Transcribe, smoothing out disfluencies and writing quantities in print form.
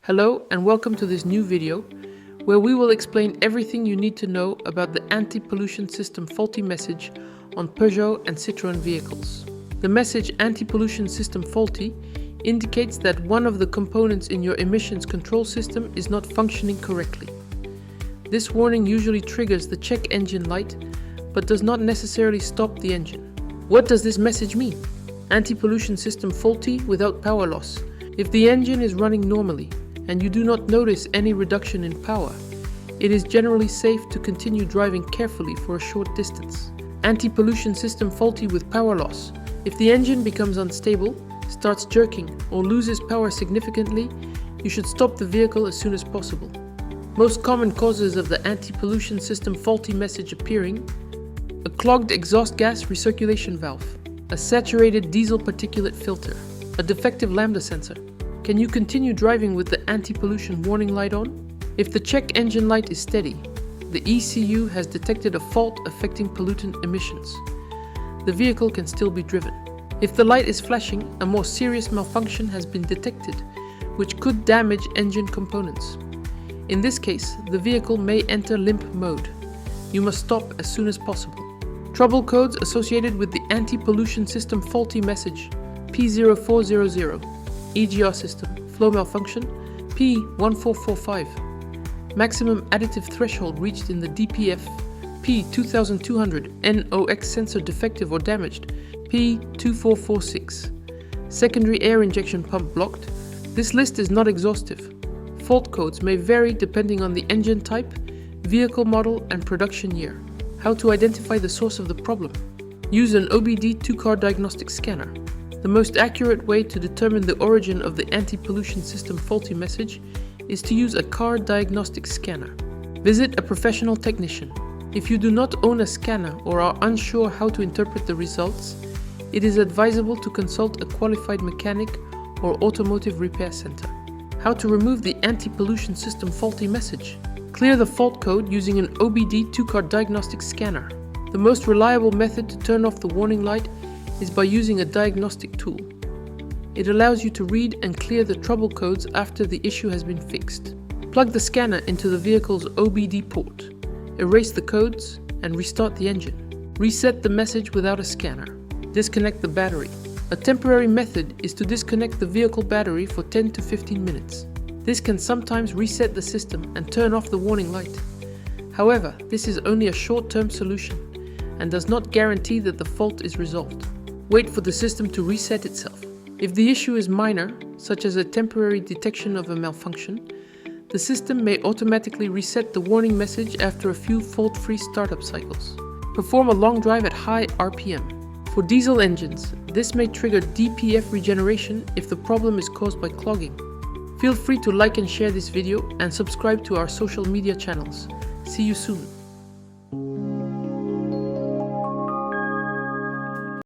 Hello and welcome to this new video where we will explain everything you need to know about the anti-pollution system faulty message on Peugeot and Citroën vehicles. The message anti-pollution system faulty indicates that one of the components in your emissions control system is not functioning correctly. This warning usually triggers the check engine light but does not necessarily stop the engine. What does this message mean? Anti-pollution system faulty without power loss. If the engine is running normally and you do not notice any reduction in power, it is generally safe to continue driving carefully for a short distance. Anti-pollution system faulty with power loss. If the engine becomes unstable, starts jerking, or loses power significantly, you should stop the vehicle as soon as possible. Most common causes of the anti-pollution system faulty message appearing: a clogged exhaust gas recirculation valve, a saturated diesel particulate filter, a defective lambda sensor. Can you continue driving with the anti-pollution warning light on? If the check engine light is steady, the ECU has detected a fault affecting pollutant emissions. The vehicle can still be driven. If the light is flashing, a more serious malfunction has been detected, which could damage engine components. In this case, the vehicle may enter limp mode. You must stop as soon as possible. Trouble codes associated with the anti-pollution system faulty message: P0400, EGR system, flow malfunction, P1445, maximum additive threshold reached in the DPF, P2200, NOx sensor defective or damaged, P2446, secondary air injection pump blocked. This list is not exhaustive. Fault codes may vary depending on the engine type, vehicle model and production year. How to identify the source of the problem? Use an OBD two-car diagnostic scanner. The most accurate way to determine the origin of the anti-pollution system faulty message is to use a car diagnostic scanner. Visit a professional technician. If you do not own a scanner or are unsure how to interpret the results, it is advisable to consult a qualified mechanic or automotive repair center. How to remove the anti-pollution system faulty message? Clear the fault code using an OBD two-car diagnostic scanner. The most reliable method to turn off the warning light is by using a diagnostic tool. It allows you to read and clear the trouble codes after the issue has been fixed. Plug the scanner into the vehicle's OBD port. Erase the codes and restart the engine. Reset the message without a scanner. Disconnect the battery. A temporary method is to disconnect the vehicle battery for 10 to 15 minutes. This can sometimes reset the system and turn off the warning light. However, this is only a short-term solution and does not guarantee that the fault is resolved. Wait for the system to reset itself. If the issue is minor, such as a temporary detection of a malfunction, the system may automatically reset the warning message after a few fault-free startup cycles. Perform a long drive at high RPM. For diesel engines, this may trigger DPF regeneration if the problem is caused by clogging. Feel free to like and share this video and subscribe to our social media channels. See you soon.